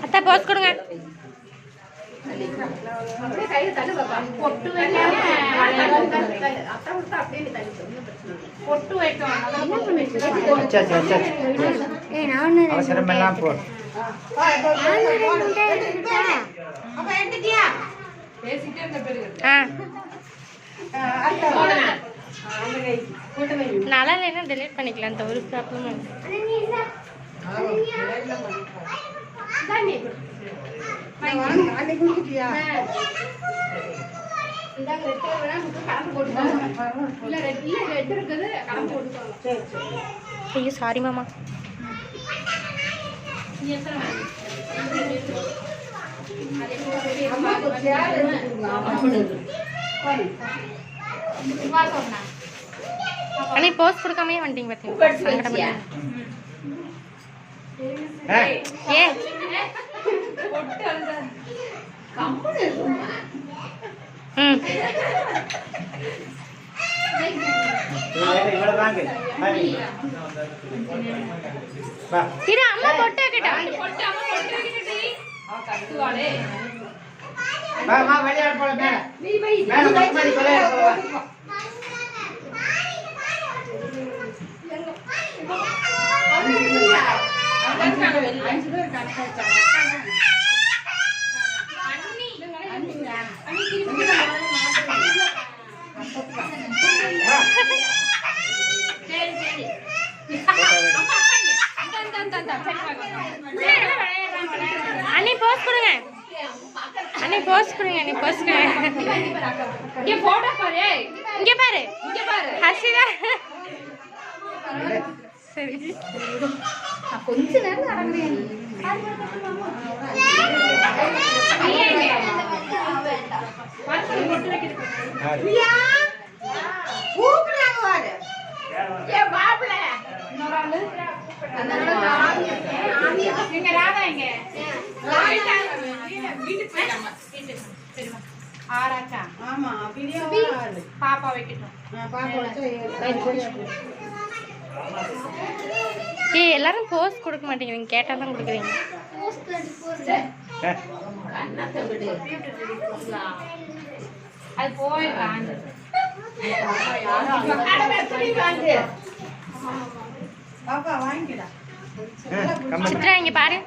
அத்தை போஸ் கொடுங்க. நல்லா இல்லைன்னா டெலீட் பண்ணிக்கலாம். அந்த ஒரு ப்ராப்ளமும் ஐயோ சாரி மாமா. அண்ணே போஸ்ட் கொடுக்காமயே வந்துட்டீங்க பார்த்தீங்களா? ஏ இது அம்மா பொட்டு வைக்கட்டா? அண்ணி போஸ்ட் கொடுங்க. அண்ணி போஸ்ட் கொடுங்க. அண்ணி போஸ்ட் கொடுங்க. இங்க போட்டோ பாரு. இங்க பாரு. இங்க பாரு. ஹர்ஷிதா. சரி. கொஞ்ச நேரம் நடக்குறேன். பிரியா கூப்பிடுறாங்க வாரு. ஏ பாப்ல. எங்க ராதா எங்க? வீட்டுக்கு போயிட்டாங்க. சரிமா. ஆராச்சா? ஆமா. பிரியா பாப்பா வைக்கட்டும். பாப்பா வச்சா ஏய் எல்லாரும் போஸ்ட் கொடுக்க மாட்டேங்கிறீங்க. கேட்டா தான் கொடுக்குறீங்க. அது போயிடலாம். சித்ரா இங்க பாரு.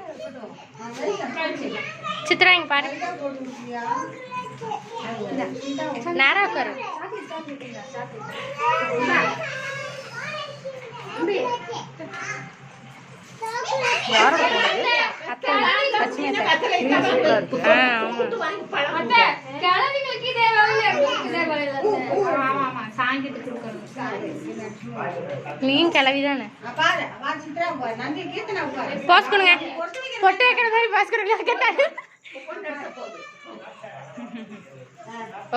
சித்ரா இங்க பாரு. நேரா உட்காரு. நீங்க கிளவிதானே போஸ்ட் கொடுங்க. பொட்டு வைக்கிற மாதிரி போஸ்ட் கொடுங்க.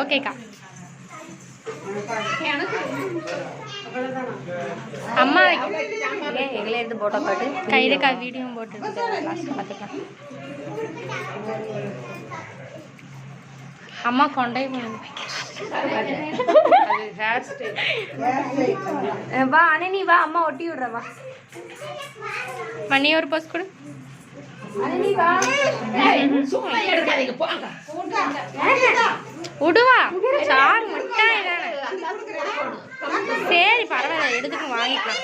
ஓகேக்கா. அம்மா எங்களை எடுத்து போட்டோ காட்டு. கையிலக்கா வீடியோ போட்டு பார்த்துக்கலாம். அம்மா கொண்டே வா. அண்ணே நீ வா. அம்மா ஒட்டி விடுற வா. மணி ஒரு போஸ்ட் கொடு. விடுவா சார் மிட்டாய் தானே. சரி பரவாயில்ல எடுத்துக்கு வாங்கிக்கலாம்.